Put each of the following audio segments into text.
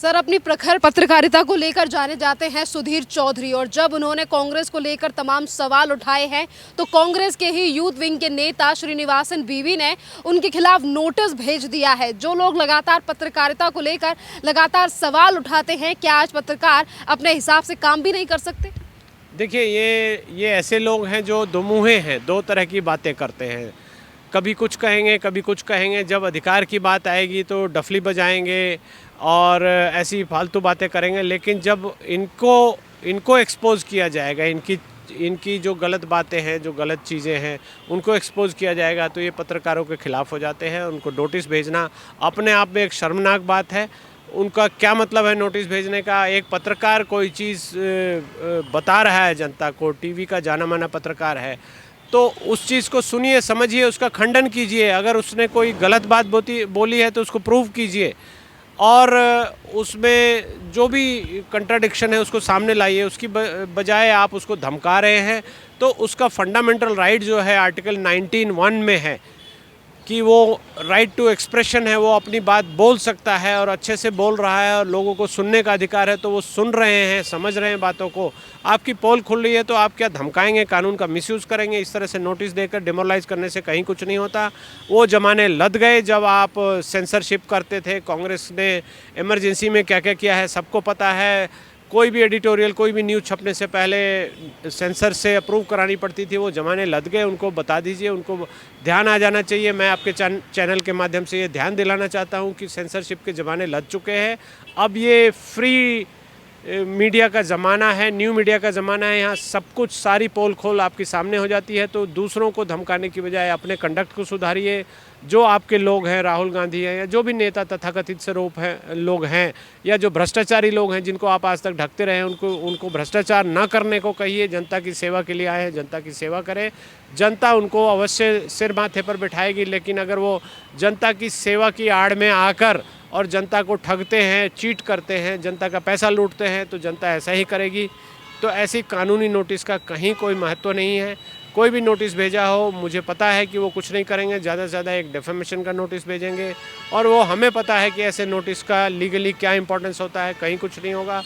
Sir, अपनी प्रखर पत्रकारिता को लेकर जाने जाते हैं सुधीर चौधरी, और जब उन्होंने कांग्रेस को लेकर तमाम सवाल उठाए हैं तो कांग्रेस के ही यूथ विंग के नेता श्रीनिवासन बीवी ने उनके खिलाफ नोटिस भेज दिया है। जो लोग लगातार पत्रकारिता को लेकर लगातार सवाल उठाते हैं, क्या आज पत्रकार अपने हिसाब से काम भी नहीं कर सकते? देखिए, ये ऐसे लोग हैं जो दोमुहे हैं, दो तरह की बातें करते हैं। कभी कुछ कहेंगे, कभी कुछ कहेंगे। जब अधिकार की बात आएगी तो डफली बजाएंगे और ऐसी फालतू बातें करेंगे। लेकिन जब इनको एक्सपोज किया जाएगा, इनकी जो गलत बातें हैं, जो गलत चीज़ें हैं, उनको एक्सपोज किया जाएगा तो ये पत्रकारों के खिलाफ हो जाते हैं। उनको नोटिस भेजना अपने आप में एक शर्मनाक बात है। उनका क्या मतलब है नोटिस भेजने का? एक पत्रकार कोई चीज़ बता रहा है जनता को, टीवी का जाना माना पत्रकार है, तो उस चीज़ को सुनिए, समझिए, उसका खंडन कीजिए। अगर उसने कोई गलत बात बोली है तो उसको प्रूव कीजिए, और उसमें जो भी कंट्राडिक्शन है उसको सामने लाइए। उसकी बजाय आप उसको धमका रहे हैं, तो उसका फंडामेंटल राइट जो है आर्टिकल 19(1) में है कि वो राइट टू एक्सप्रेशन है, वो अपनी बात बोल सकता है और अच्छे से बोल रहा है और लोगों को सुनने का अधिकार है, तो वो सुन रहे हैं, समझ रहे हैं बातों को। आपकी पोल खुल रही है तो आप क्या धमकाएंगे, कानून का मिसयूज़ करेंगे? इस तरह से नोटिस देकर डिमोरलाइज करने से कहीं कुछ नहीं होता। वो ज़माने लद गए जब आप सेंसरशिप करते थे। कांग्रेस ने इमरजेंसी में क्या क्या किया है सबको पता है। कोई भी एडिटोरियल, कोई भी न्यूज़ छपने से पहले सेंसर से अप्रूव करानी पड़ती थी। वो ज़माने लद गए, उनको बता दीजिए, उनको ध्यान आ जाना चाहिए। मैं आपके चैनल के माध्यम से ये ध्यान दिलाना चाहता हूँ कि सेंसरशिप के ज़माने लद चुके हैं। अब ये फ्री मीडिया का ज़माना है, न्यू मीडिया का ज़माना है। यहाँ सब कुछ, सारी पोल खोल आपके सामने हो जाती है। तो दूसरों को धमकाने की बजाय अपने कंडक्ट को सुधारिए। जो आपके लोग हैं, राहुल गांधी हैं या जो भी नेता तथाकथित स्वरूप हैं लोग हैं, या जो भ्रष्टाचारी लोग हैं जिनको आप आज तक ढकते रहे, उनको भ्रष्टाचार ना करने को कहिए। जनता की सेवा के लिए आए हैं, जनता की सेवा करें। जनता उनको अवश्य सिर माथे पर बिठाएगी, लेकिन अगर वो जनता की सेवा की आड़ में आकर और जनता को ठगते हैं, चीट करते हैं, जनता का पैसा लूटते हैं, तो जनता ऐसा ही करेगी। तो ऐसी कानूनी नोटिस का कहीं कोई महत्व नहीं है। कोई भी नोटिस भेजा हो, मुझे पता है कि वो कुछ नहीं करेंगे, ज़्यादा से ज़्यादा एक डिफेमेशन का नोटिस भेजेंगे, और वो हमें पता है कि ऐसे नोटिस का लीगली क्या इंपॉर्टेंस होता है, कहीं कुछ नहीं होगा।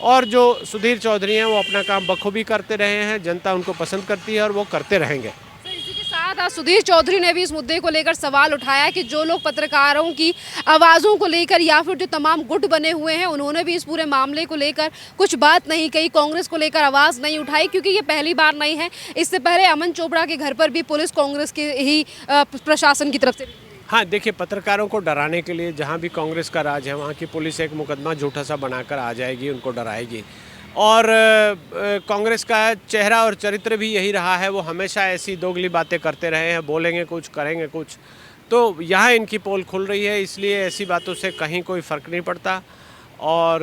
और जो सुधीर चौधरी हैं वो अपना काम बखूबी करते रहे हैं, जनता उनको पसंद करती है और वो करते रहेंगे। इसी के साथ आज सुधीर चौधरी ने भी इस मुद्दे को लेकर सवाल उठाया कि जो लोग पत्रकारों की आवाज़ों को लेकर या फिर जो तमाम गुट बने हुए हैं, उन्होंने भी इस पूरे मामले को लेकर कुछ बात नहीं कही, कांग्रेस को लेकर आवाज़ नहीं उठाई, क्योंकि ये पहली बार नहीं है। इससे पहले अमन चोपड़ा के घर पर भी पुलिस कांग्रेस के ही प्रशासन की तरफ से। हाँ, देखिए, पत्रकारों को डराने के लिए जहाँ भी कांग्रेस का राज है वहाँ की पुलिस एक मुकदमा झूठा सा बनाकर आ जाएगी, उनको डराएगी। और कांग्रेस का चेहरा और चरित्र भी यही रहा है। वो हमेशा ऐसी दोगली बातें करते रहे हैं, बोलेंगे कुछ, करेंगे कुछ। तो यहाँ इनकी पोल खुल रही है, इसलिए ऐसी बातों से कहीं कोई फ़र्क नहीं पड़ता। और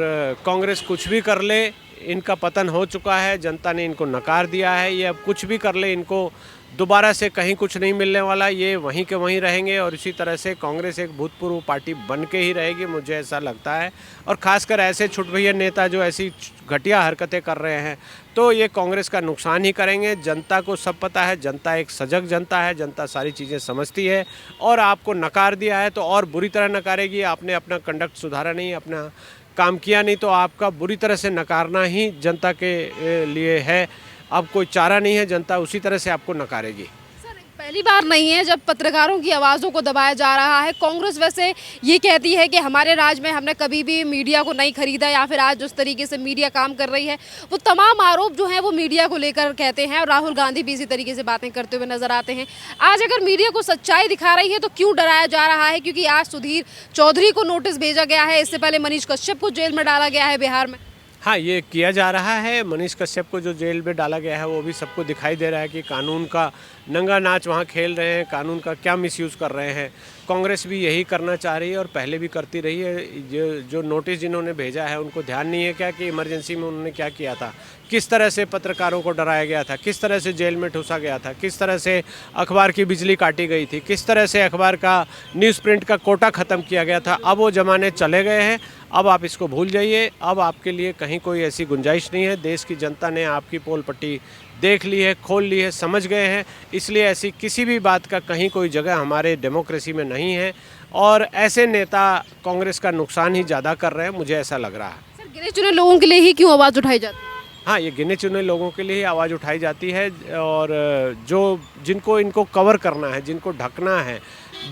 कांग्रेस कुछ भी कर ले, इनका पतन हो चुका है, जनता ने इनको नकार दिया है। ये अब कुछ भी कर ले, इनको दोबारा से कहीं कुछ नहीं मिलने वाला। ये वहीं के वहीं रहेंगे और इसी तरह से कांग्रेस एक भूतपूर्व पार्टी बन के ही रहेगी, मुझे ऐसा लगता है। और ख़ासकर ऐसे छुटभैया नेता जो ऐसी घटिया हरकतें कर रहे हैं, तो ये कांग्रेस का नुकसान ही करेंगे। जनता को सब पता है, जनता एक सजग जनता है, जनता सारी चीज़ें समझती है, और आपको नकार दिया है तो और बुरी तरह नकारेगी। आपने अपना कंडक्ट सुधारा नहीं, अपना काम किया नहीं, तो आपका बुरी तरह से नकारना ही जनता के लिए है। अब कोई चारा नहीं है, जनता उसी तरह से आपको नकारेगी। सर, पहली बार नहीं है जब पत्रकारों की आवाज़ों को दबाया जा रहा है। कांग्रेस वैसे ये कहती है कि हमारे राज में हमने कभी भी मीडिया को नहीं खरीदा, या फिर आज जिस तरीके से मीडिया काम कर रही है, वो तमाम आरोप जो हैं वो मीडिया को लेकर कहते हैं, और राहुल गांधी भी इसी तरीके से बातें करते हुए नजर आते हैं। आज अगर मीडिया को सच्चाई दिखा रही है तो क्यों डराया जा रहा है? क्योंकि आज सुधीर चौधरी को नोटिस भेजा गया है, इससे पहले मनीष कश्यप को जेल में डाला गया है बिहार में। हाँ, ये किया जा रहा है। मनीष कश्यप को जो जेल में डाला गया है वो भी सबको दिखाई दे रहा है कि कानून का नंगा नाच वहाँ खेल रहे हैं, कानून का क्या मिसयूज़ कर रहे हैं। कांग्रेस भी यही करना चाह रही है और पहले भी करती रही है। जो नोटिस जिन्होंने भेजा है उनको ध्यान नहीं है क्या कि इमरजेंसी में उन्होंने क्या किया था, किस तरह से पत्रकारों को डराया गया था, किस तरह से जेल में ठूसा गया था, किस तरह से अखबार की बिजली काटी गई थी, किस तरह से अखबार का न्यूज़ प्रिंट का कोटा ख़त्म किया गया था। अब वो ज़माने चले गए हैं, अब आप इसको भूल जाइए। अब आपके लिए कहीं कोई ऐसी गुंजाइश नहीं है। देश की जनता ने आपकी पोल पट्टी देख ली है, खोल ली है, समझ गए हैं। इसलिए ऐसी किसी भी बात का कहीं कोई जगह हमारे डेमोक्रेसी में नहीं है। और ऐसे नेता कांग्रेस का नुकसान ही ज़्यादा कर रहे हैं, मुझे ऐसा लग रहा है। सर, गिने चुने लोगों के लिए ही क्यों आवाज़ उठाई जाती है? हाँ, ये गिने चुने लोगों के लिए ही आवाज़ उठाई जाती है और जो जिनको इनको कवर करना है, जिनको ढकना है,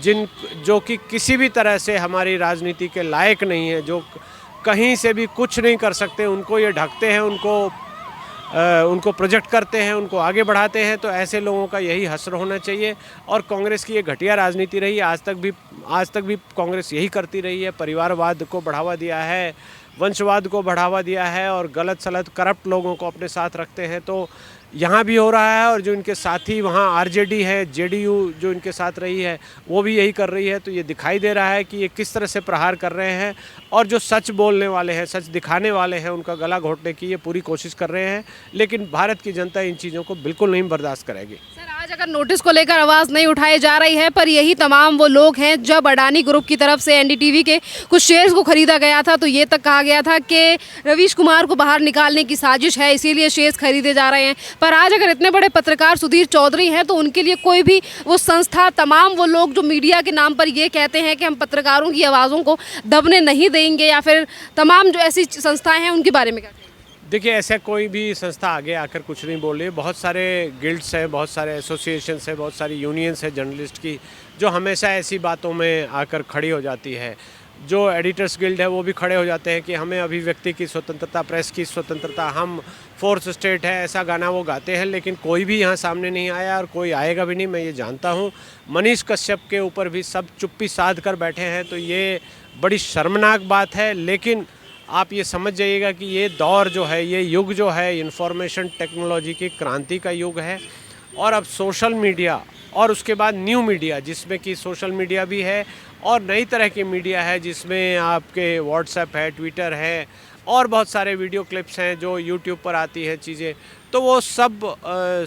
जो कि किसी भी तरह से हमारी राजनीति के लायक नहीं है, जो कहीं से भी कुछ नहीं कर सकते, उनको ये ढकते हैं, उनको प्रोजेक्ट करते हैं, उनको आगे बढ़ाते हैं। तो ऐसे लोगों का यही हश्र होना चाहिए। और कांग्रेस की ये घटिया राजनीति रही, आज तक भी कांग्रेस यही करती रही है। परिवारवाद को बढ़ावा दिया है, वंशवाद को बढ़ावा दिया है और गलत सलत करप्ट लोगों को अपने साथ रखते हैं। तो यहाँ भी हो रहा है और जो इनके साथी वहाँ आरजेडी है, जेडीयू जो इनके साथ रही है, वो भी यही कर रही है। तो ये दिखाई दे रहा है कि ये किस तरह से प्रहार कर रहे हैं और जो सच बोलने वाले हैं, सच दिखाने वाले हैं, उनका गला घोटने की ये पूरी कोशिश कर रहे हैं। लेकिन भारत की जनता इन चीज़ों को बिल्कुल नहीं बर्दाश्त करेगी। सर, आज अगर नोटिस को लेकर आवाज़ नहीं उठाई जा रही है, पर यही तमाम वो लोग हैं जब अडानी ग्रुप की तरफ से एनडीटीवी के कुछ शेयर्स को खरीदा गया था तो ये तक कहा गया था कि रवीश कुमार को बाहर निकालने की साजिश है, इसीलिए शेयर्स खरीदे जा रहे हैं। पर आज अगर इतने बड़े पत्रकार सुधीर चौधरी हैं तो उनके लिए कोई भी वो संस्था, तमाम वो लोग जो मीडिया के नाम पर ये कहते हैं कि हम पत्रकारों की आवाज़ों को दबने नहीं देंगे, या फिर तमाम जो ऐसी संस्थाएं हैं उनके बारे में क्या कहेंगे? देखिए, ऐसा कोई भी संस्था आगे आकर कुछ नहीं बोल रही है। बहुत सारे गिल्ड्स हैं, बहुत सारे एसोसिएशंस हैं, बहुत सारी यूनियंस हैं जर्नलिस्ट की, जो हमेशा ऐसी बातों में आकर खड़ी हो जाती है। जो एडिटर्स गिल्ड है वो भी खड़े हो जाते हैं कि हमें अभिव्यक्ति की स्वतंत्रता, प्रेस की स्वतंत्रता, हम फोर्थ स्टेट है, ऐसा गाना वो गाते हैं। लेकिन कोई भी यहाँ सामने नहीं आया और कोई आएगा भी नहीं, मैं ये जानता हूँ। मनीष कश्यप के ऊपर भी सब चुप्पी साध कर बैठे हैं, तो ये बड़ी शर्मनाक बात है। लेकिन आप ये समझ जाइएगा कि ये दौर जो है, ये युग जो है, इंफॉर्मेशन टेक्नोलॉजी की क्रांति का युग है। और अब सोशल मीडिया और उसके बाद न्यू मीडिया, जिसमें कि सोशल मीडिया भी है और नई तरह की मीडिया है, जिसमें आपके व्हाट्सएप है, ट्विटर है और बहुत सारे वीडियो क्लिप्स हैं जो यूट्यूब पर आती है चीज़ें। तो वो सब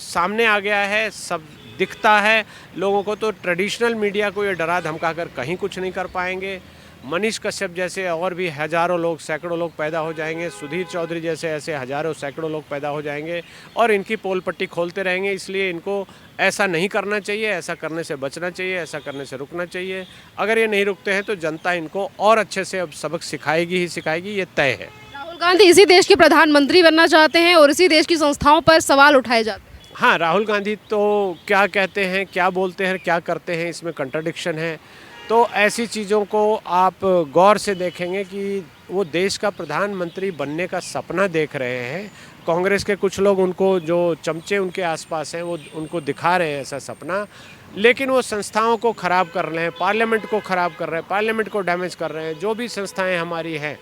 सामने आ गया है, सब दिखता है लोगों को। तो ट्रेडिशनल मीडिया को ये डरा धमका कर कहीं कुछ नहीं कर पाएंगे। मनीष कश्यप जैसे और भी हज़ारों लोग, सैकड़ों लोग पैदा हो जाएंगे। सुधीर चौधरी जैसे ऐसे हज़ारों सैकड़ों लोग पैदा हो जाएंगे और इनकी पोल पट्टी खोलते रहेंगे। इसलिए इनको ऐसा नहीं करना चाहिए, ऐसा करने से बचना चाहिए, ऐसा करने से रुकना चाहिए। अगर ये नहीं रुकते हैं तो जनता इनको और अच्छे से अब सबक सिखाएगी ही सिखाएगी, ये तय है। राहुल गांधी इसी देश के प्रधानमंत्री बनना चाहते हैं और इसी देश की संस्थाओं पर सवाल उठाए जाते हैं। हाँ, राहुल गांधी तो क्या कहते हैं, क्या बोलते हैं, क्या करते हैं, इसमें कंट्राडिक्शन है। तो ऐसी चीज़ों को आप गौर से देखेंगे कि वो देश का प्रधानमंत्री बनने का सपना देख रहे हैं। कांग्रेस के कुछ लोग उनको, जो चमचे उनके आसपास हैं, वो उनको दिखा रहे हैं ऐसा सपना। लेकिन वो संस्थाओं को ख़राब कर रहे हैं, पार्लियामेंट को ख़राब कर रहे हैं, पार्लियामेंट को डैमेज कर रहे हैं। जो भी संस्थाएं हमारी हैं,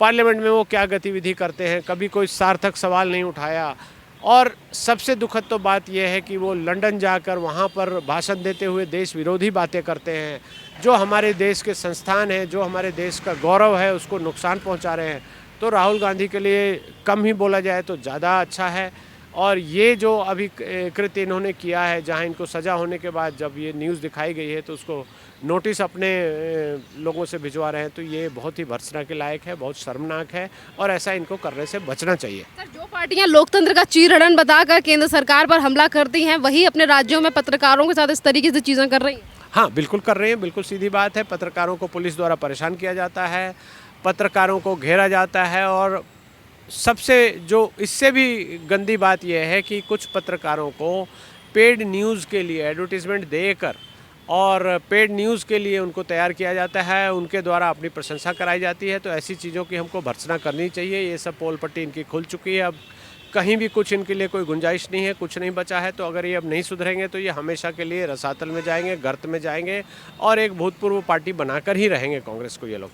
पार्लियामेंट में वो क्या गतिविधि करते हैं, कभी कोई सार्थक सवाल नहीं उठाया। और सबसे दुखद तो बात यह है कि वो लंदन जाकर वहाँ पर भाषण देते हुए देश विरोधी बातें करते हैं। जो हमारे देश के संस्थान हैं, जो हमारे देश का गौरव है, उसको नुकसान पहुँचा रहे हैं। तो राहुल गांधी के लिए कम ही बोला जाए तो ज़्यादा अच्छा है। और ये जो अभी कृत्य इन्होंने किया है, जहाँ इनको सज़ा होने के बाद जब ये न्यूज़ दिखाई गई है तो उसको नोटिस अपने लोगों से भिजवा रहे हैं, तो ये बहुत ही भर्त्सना के लायक है, बहुत शर्मनाक है और ऐसा इनको करने से बचना चाहिए। सर, जो पार्टियां लोकतंत्र का चीरहरण बताकर केंद्र सरकार पर हमला करती हैं, वही अपने राज्यों में पत्रकारों के साथ इस तरीके से चीज़ें कर रही हैं। हाँ, बिल्कुल कर रहे हैं, बिल्कुल सीधी बात है। पत्रकारों को पुलिस द्वारा परेशान किया जाता है, पत्रकारों को घेरा जाता है और सबसे जो इससे भी गंदी बात यह है कि कुछ पत्रकारों को पेड न्यूज़ के लिए एडवर्टीज़मेंट देकर और पेड न्यूज़ के लिए उनको तैयार किया जाता है, उनके द्वारा अपनी प्रशंसा कराई जाती है। तो ऐसी चीज़ों की हमको भर्त्सना करनी चाहिए। ये सब पोल पट्टी इनकी खुल चुकी है, अब कहीं भी कुछ इनके लिए कोई गुंजाइश नहीं है, कुछ नहीं बचा है। तो अगर ये अब नहीं सुधरेंगे तो ये हमेशा के लिए रसातल में जाएंगे, गर्त में जाएंगे और एक भूतपूर्व पार्टी बनाकर ही रहेंगे कांग्रेस को ये लोग।